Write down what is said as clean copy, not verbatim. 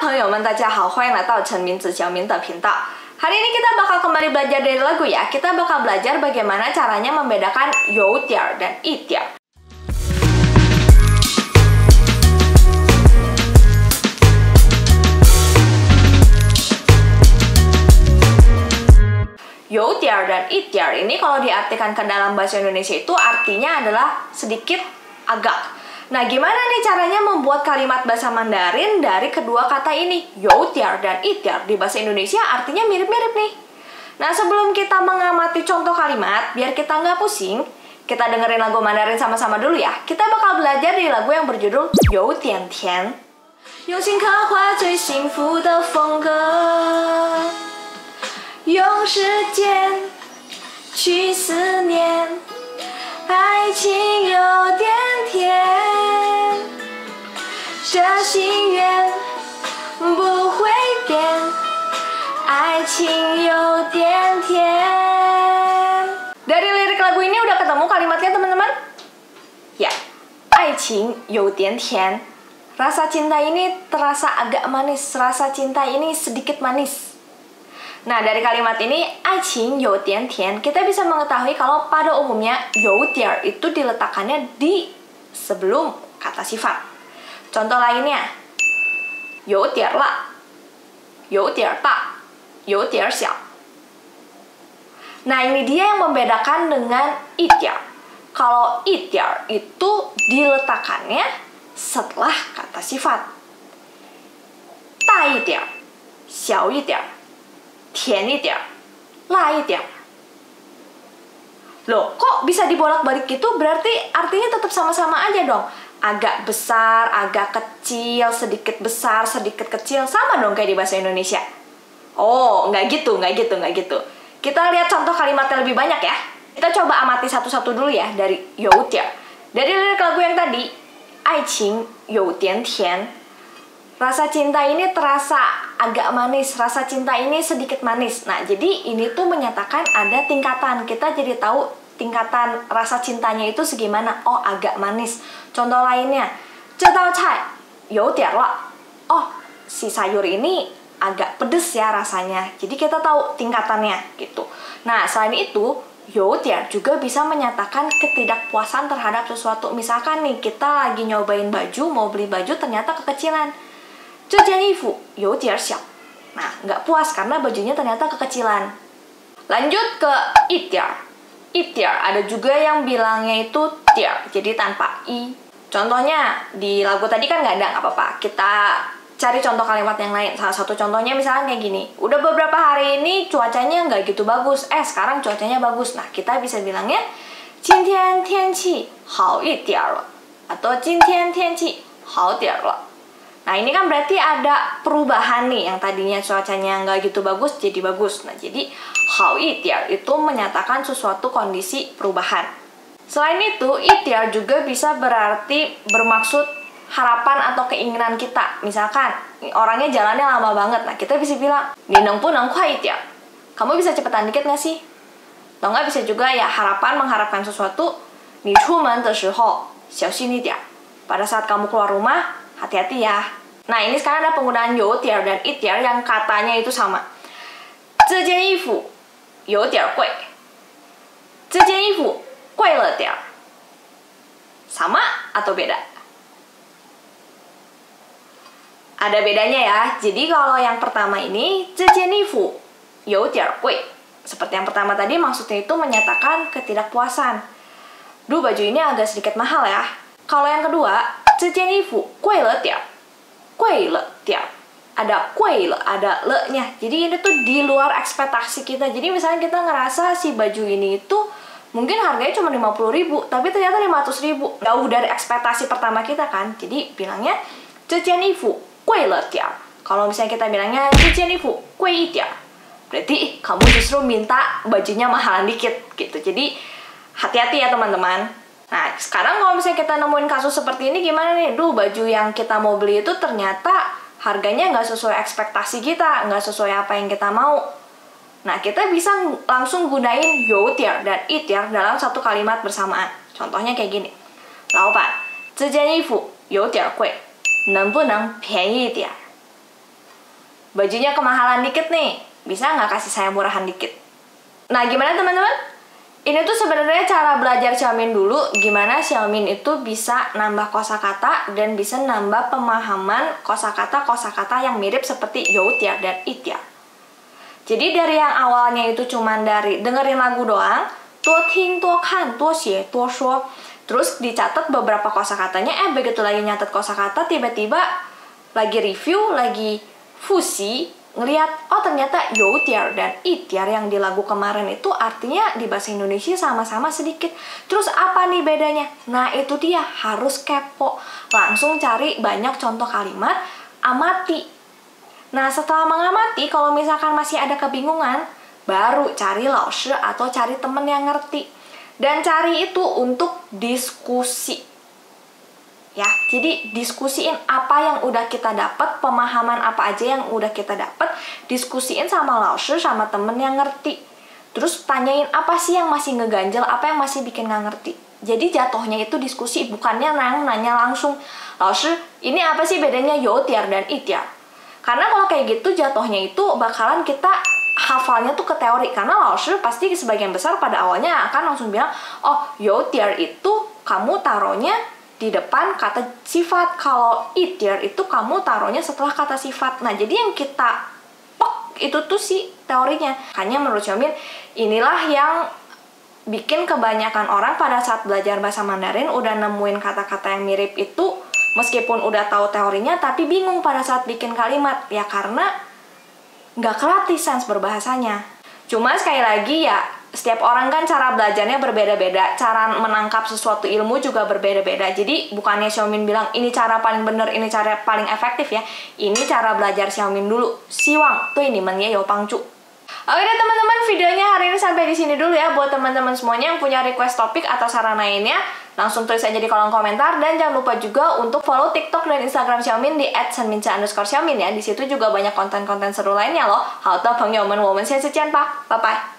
朋友们，大家好，欢迎来到陈明子小明的频道。Hari ini kita bakal kembali belajar dari lagu ya. Kita bakal belajar bagaimana caranya membedakan you tier dan i tier. You tier dan i tier ini kalau diartikan ke dalam bahasa Indonesia itu artinya adalah sedikit, agak. Nah, gimana nih caranya membuat kalimat bahasa Mandarin dari kedua kata ini? You tier dan i tier di bahasa Indonesia artinya mirip-mirip nih. Nah, sebelum kita mengamati contoh kalimat, biar kita nggak pusing, kita dengerin lagu Mandarin sama-sama dulu ya. Kita bakal belajar dari lagu yang berjudul You Tian Tian. 用心刻画最幸福的风格，用时间去思念，爱情有点甜。 这心愿不会变，爱情有点甜。Dari lirik lagu ini udah ketemu kalimatnya teman-teman? Ya, 爱情有点甜. Rasa cinta ini terasa agak manis, rasa cinta ini sedikit manis. Nah, dari kalimat ini 爱情有点甜, kita bisa mengetahui kalau pada umumnya 有点 itu diletakkannya di sebelum kata sifat. Contoh lainnya, 有点辣，有点大，有点小. Nah, ini dia yang membedakan dengan i tier. Kalau i tier itu diletakkannya setelah kata sifat. 大一点，小一点，甜一点，辣一点. Loh, kok bisa dibolak-balik gitu? Berarti artinya tetap sama-sama aja dong. Agak besar, agak kecil, sedikit besar, sedikit kecil. Sama dong kayak di bahasa Indonesia. Oh, nggak gitu. Kita lihat contoh kalimatnya lebih banyak ya. Kita coba amati satu-satu dulu ya dari you tier. Dari lirik lagu yang tadi, 爱情有点甜. Rasa cinta ini terasa agak manis, rasa cinta ini sedikit manis. Nah, jadi ini tuh menyatakan ada tingkatan. Kita jadi tahu tingkatan rasa cintanya itu segimana. Oh, agak manis. Contoh lainnya, 这道菜有点辣. Oh, si sayur ini agak pedes ya rasanya. Jadi kita tahu tingkatannya gitu. Nah, selain itu, 有点 juga bisa menyatakan ketidakpuasan terhadap sesuatu. Misalkan nih, kita lagi nyobain baju, mau beli baju ternyata kekecilan. 这件衣服有点小. Nah, nggak puas karena bajunya ternyata kekecilan. Lanjut ke i tier. I tier ada juga yang bilangnya itu tier, jadi tanpa i. Contohnya di lagu tadi kan nggak ada, nggak apa-apa. Kita cari contoh kalimat yang lain. Salah satu contohnya misalnya kayak gini. Udah beberapa hari ini cuacanya nggak gitu bagus. Sekarang cuacanya bagus. Nah, kita bisa bilangnya 今天天气好一点了 atau 今天天气好点了. Nah, ini kan berarti ada perubahan nih, yang tadinya cuacanya nggak gitu bagus jadi bagus. Nah, jadi 好一点 itu menyatakan suatu kondisi perubahan. Selain itu, i tier juga bisa berarti bermaksud harapan atau keinginan kita. Misalkan orangnya jalannya lama banget, nah kita bisa bilang 你能不能快一点? Kamu bisa cepetan dikit nggak sih? Atau nggak bisa juga ya harapan mengharapkan sesuatu 你出门的时候小心一点. Pada saat kamu keluar rumah, hati-hati ya. Nah, ini sekarang ada penggunaan you tier dan i tier yang katanya itu sama. 这件衣服有点贵. 这件衣服贵了点. Sama atau beda? Ada bedanya ya. Jadi kalau yang pertama ini 这件衣服有点贵. Seperti yang pertama tadi, maksudnya itu menyatakan ketidakpuasan. Duh, baju ini agak sedikit mahal ya. Kalau yang kedua, 这件衣服贵了点. 贵了点. Ada 贵了, ada le-nya. Jadi ini tuh di luar ekspektasi kita. Jadi misalnya kita ngerasa si baju ini itu mungkin harganya cuma 50.000, tapi ternyata 500.000. Jauh dari ekspektasi pertama kita kan. Jadi bilangnya 这件衣服贵了点. Kalau misalnya kita bilangnya 这件衣服贵一点, berarti kamu justru minta bajunya mahalan dikit gitu. Jadi hati-hati ya teman-teman. Nah, sekarang kalau misalnya kita nemuin kasus seperti ini gimana nih? Duh, baju yang kita mau beli itu ternyata harganya nggak sesuai ekspektasi kita, nggak sesuai apa yang kita mau. Nah, kita bisa langsung gunain you tier dan i tier dalam satu kalimat bersamaan. Contohnya kayak gini. 老板，这件衣服有点贵，能不能便宜一点? bajunya kemahalan dikit nih, bisa nggak kasih saya murahan dikit? Nah, gimana teman-teman? Ini tuh sebenarnya cara belajar Xiaomin dulu, gimana Xiaomin itu bisa nambah kosakata dan bisa nambah pemahaman kosakata yang mirip seperti youtia dan itia. Jadi dari yang awalnya itu cuman dari dengerin lagu doang, tuo ting, tuo kan, tuo xie, tuo shuo, terus dicatat beberapa kosakatanya, begitu lagi nyatet kosakata, tiba-tiba lagi review, lagi fusi, ngelihat, oh ternyata youtia dan itia yang di lagu kemarin itu artinya di bahasa Indonesia sama-sama sedikit. Terus apa nih bedanya? Nah itu dia, harus kepo. Langsung cari banyak contoh kalimat, amati. Nah setelah mengamati, kalau misalkan masih ada kebingungan, baru cari laoshi atau cari temen yang ngerti. Dan cari itu untuk diskusi. Ya, jadi diskusiin apa yang udah kita dapat, pemahaman apa aja yang udah kita dapat, diskusiin sama laoshi, sama temen yang ngerti. Terus tanyain apa sih yang masih ngeganjel, apa yang masih bikin nggak ngerti. Jadi jatuhnya itu diskusi, bukannya nanya langsung, laoshi, ini apa sih bedanya youtia dan itia? Karena kalau kayak gitu jatuhnya itu bakalan kita hafalnya tuh ke teori, karena laoshi pasti sebagian besar pada awalnya akan langsung bilang, oh youtia itu kamu taruhnya di depan kata sifat, kalau itia itu kamu taruhnya setelah kata sifat. Nah jadi yang kita pok itu tuh si teorinya. Hanya menurut Xiaomin inilah yang bikin kebanyakan orang pada saat belajar bahasa Mandarin udah nemuin kata-kata yang mirip itu, meskipun udah tahu teorinya tapi bingung pada saat bikin kalimat, ya karena nggak kelatih sense berbahasanya. Cuma sekali lagi ya, setiap orang kan cara belajarnya berbeda-beda, cara menangkap sesuatu ilmu juga berbeda-beda. Jadi bukannya Xiaomin bilang ini cara paling bener, ini cara paling efektif ya. Ini cara belajar Xiaomin dulu. Siwang tuh ini menye yo pangcu. Oke deh teman-teman, videonya hari ini sampai di sini dulu ya. Buat teman-teman semuanya yang punya request topik atau saran lainnya, langsung tulis aja di kolom komentar. Dan jangan lupa juga untuk follow TikTok dan Instagram Xiaomin di @senmincha_Xiaomin ya. Di situ juga banyak konten-konten seru lainnya loh. Hao de朋友们，我们下次见吧，拜拜。